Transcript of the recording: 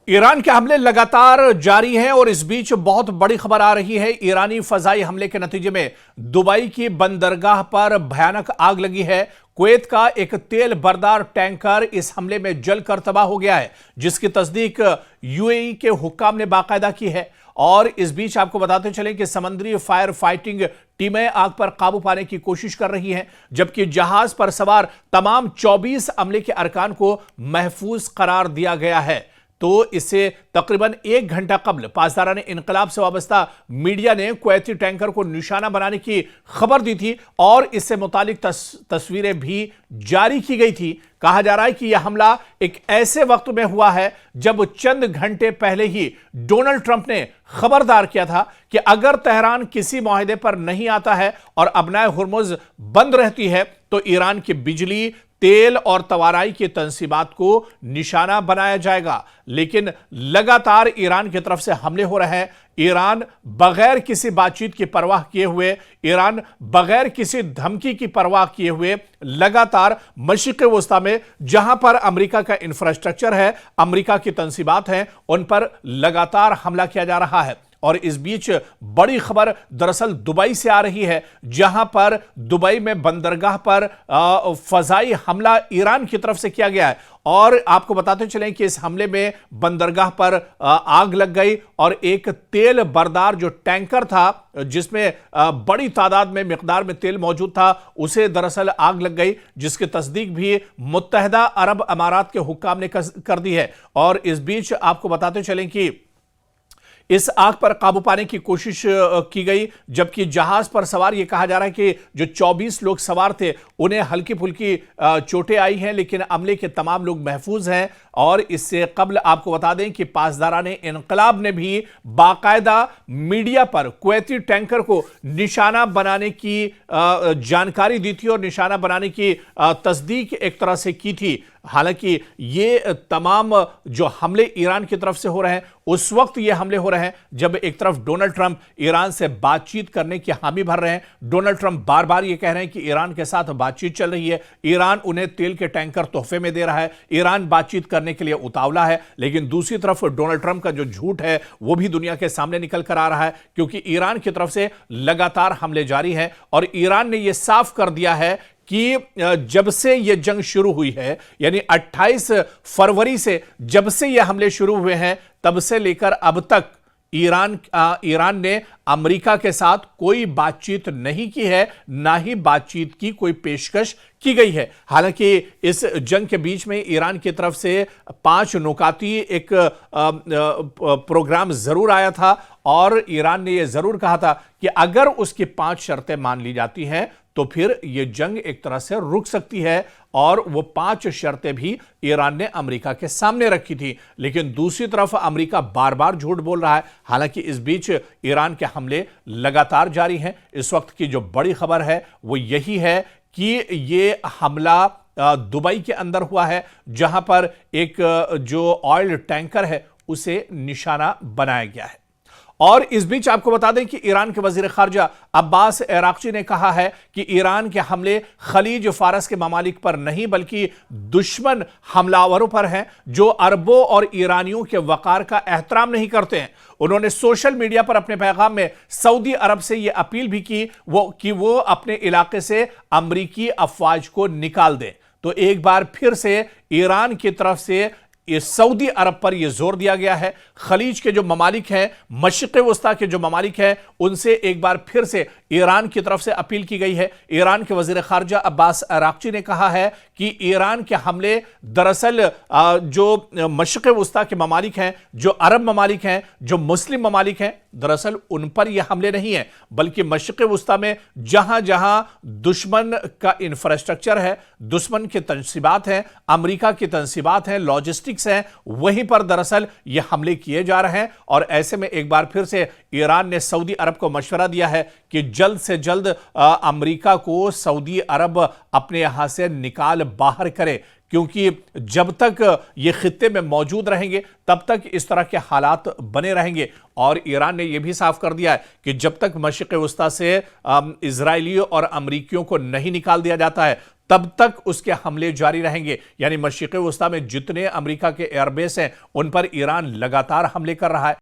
Iran के हमले लगातार जारी हैं और इस बीच बहुत बड़ी खबर आ रही है। ईरानी फजाई हमले के नतीजे में दुबई की बंदरगाह पर भयानक आग लगी है। कुवैत का एक तेल बरदार टैंकर इस हमले में जलकर तबाह हो गया है, जिसकी तस्दीक यूएई के हुक्काम ने बाकायदा की है। और इस बीच आपको बताते चलें कि समुद्री फायर फाइटिंग टीमें आग पर काबू पाने की कोशिश कर रही हैं, जबकि जहाज पर सवार तमाम 24 अमले के अरकान को महफूज करार दिया गया है। तो इससे तकरीबन 1 घंटा कबल पासदारान इनकलाब से वाबस्ता मीडिया ने कुवैती टैंकर को निशाना बनाने की खबर दी थी और इससे मुतालिक तस्वीरें भी जारी की गई थी। कहा जा रहा है कि यह हमला एक ऐसे वक्त में हुआ है जब चंद घंटे पहले ही डोनाल्ड ट्रंप ने खबरदार किया था कि अगर तेहरान किसी मुआहदे पर नहीं आता है और अबनाए हुर्मुज बंद रहती है तो ईरान की बिजली, तेल और तवाराई की तंसीबात को निशाना बनाया जाएगा। लेकिन लगातार ईरान की तरफ से हमले हो रहे हैं। ईरान बगैर किसी बातचीत की परवाह किए हुए, ईरान बगैर किसी धमकी की परवाह किए हुए लगातार मशरिक़ वस्ता में जहां पर अमेरिका का इंफ्रास्ट्रक्चर है, अमेरिका की तंसीबात हैं, उन पर लगातार हमला किया जा रहा है। और इस बीच बड़ी खबर दरअसल दुबई से आ रही है, जहां पर दुबई में बंदरगाह पर फजाई हमला ईरान की तरफ से किया गया है। और आपको बताते चलें कि इस हमले में बंदरगाह पर आग लग गई और एक तेल बरदार जो टैंकर था, जिसमें बड़ी तादाद में मिकदार में तेल मौजूद था, उसे दरअसल आग लग गई, जिसकी तस्दीक भी मुत्तहदा अरब अमारात के हुक्काम ने कर दी है। और इस बीच आपको बताते चलें कि इस आग पर काबू पाने की कोशिश की गई, जबकि जहाज पर सवार यह कहा जा रहा है कि जो 24 लोग सवार थे उन्हें हल्की फुल्की चोटें आई हैं, लेकिन अमले के तमाम लोग महफूज हैं। और इससे कबल आपको बता दें कि पासदारान इनकलाब ने भी बाकायदा मीडिया पर कुवैती टैंकर को निशाना बनाने की जानकारी दी थी और निशाना बनाने की तस्दीक एक तरह से की थी। हालांकि ये तमाम जो हमले ईरान की तरफ से हो रहे हैं, उस वक्त ये हमले हो रहे हैं जब एक तरफ डोनाल्ड ट्रंप ईरान से बातचीत करने की हामी भर रहे हैं। डोनाल्ड ट्रंप बार बार ये कह रहे हैं कि ईरान के साथ बातचीत चल रही है, ईरान उन्हें तेल के टैंकर तोहफे में दे रहा है, ईरान बातचीत करने के लिए उतावला है। लेकिन दूसरी तरफ डोनाल्ड ट्रंप का जो झूठ है वो भी दुनिया के सामने निकल कर आ रहा है, क्योंकि ईरान की तरफ से लगातार हमले जारी हैं और ईरान ने यह साफ कर दिया है कि जब से यह जंग शुरू हुई है, यानी 28 फरवरी से जब से यह हमले शुरू हुए हैं, तब से लेकर अब तक ईरान ने अमेरिका के साथ कोई बातचीत नहीं की है, ना ही बातचीत की कोई पेशकश की गई है। हालांकि इस जंग के बीच में ईरान की तरफ से 5 नुकाती एक प्रोग्राम जरूर आया था और ईरान ने यह जरूर कहा था कि अगर उसकी 5 शर्तें मान ली जाती हैं तो फिर यह जंग एक तरह से रुक सकती है। और वो 5 शर्तें भी ईरान ने अमेरिका के सामने रखी थी। लेकिन दूसरी तरफ अमेरिका बार बार झूठ बोल रहा है। हालांकि इस बीच ईरान के हमले लगातार जारी हैं। इस वक्त की जो बड़ी खबर है वो यही है कि ये हमला दुबई के अंदर हुआ है, जहां पर एक जो ऑयल टैंकर है उसे निशाना बनाया गया है। और इस बीच आपको बता दें कि ईरान के वजीर खारजा अब्बास अराक्ची ने कहा है कि ईरान के हमले खलीज फारस के ममालिक पर नहीं बल्कि दुश्मन हमलावरों पर हैं, जो अरबों और ईरानियों के वकार का एहतराम नहीं करते हैं। उन्होंने सोशल मीडिया पर अपने पैगाम में सऊदी अरब से यह अपील भी की वो अपने इलाके से अमरीकी अफवाज को निकाल दें। तो एक बार फिर से ईरान की तरफ से ये सऊदी अरब पर यह जोर दिया गया है। खलीज के जो ममालिक हैं, मशरिक़ वस्ता के जो ममालिक हैं, उनसे एक बार फिर से ईरान की तरफ से अपील की गई है। ईरान के वजीर खारजा अब्बास अराक्ची ने कहा है कि ईरान के हमले दरअसल जो मशरिक़ वस्ता के ममालिक हैं, जो अरब ममालिक हैं, जो मुस्लिम ममालिक हैं, दरअसल उन पर यह हमले नहीं है, बल्कि मशरिक़ वस्ता में जहां जहां दुश्मन का इंफ्रास्ट्रक्चर है, दुश्मन के तंसीबात हैं, अमेरिका की तंसीबात हैं, लॉजिस्टिक्स हैं, वहीं पर दरअसल यह हमले किए जा रहे हैं। और ऐसे में एक बार फिर से ईरान ने सऊदी अरब को मशवरा दिया है कि जल्द से जल्द अमेरिका को सऊदी अरब अपने यहां से निकाल बाहर करे, क्योंकि जब तक ये खित्ते में मौजूद रहेंगे तब तक इस तरह के हालात बने रहेंगे। और ईरान ने यह भी साफ कर दिया है कि जब तक मशरिक़ वस्ता से इजरायलियों और अमरीकियों को नहीं निकाल दिया जाता है तब तक उसके हमले जारी रहेंगे। यानी मशरिक़ वस्ता में जितने अमेरिका के एयरबेस हैं उन पर ईरान लगातार हमले कर रहा है।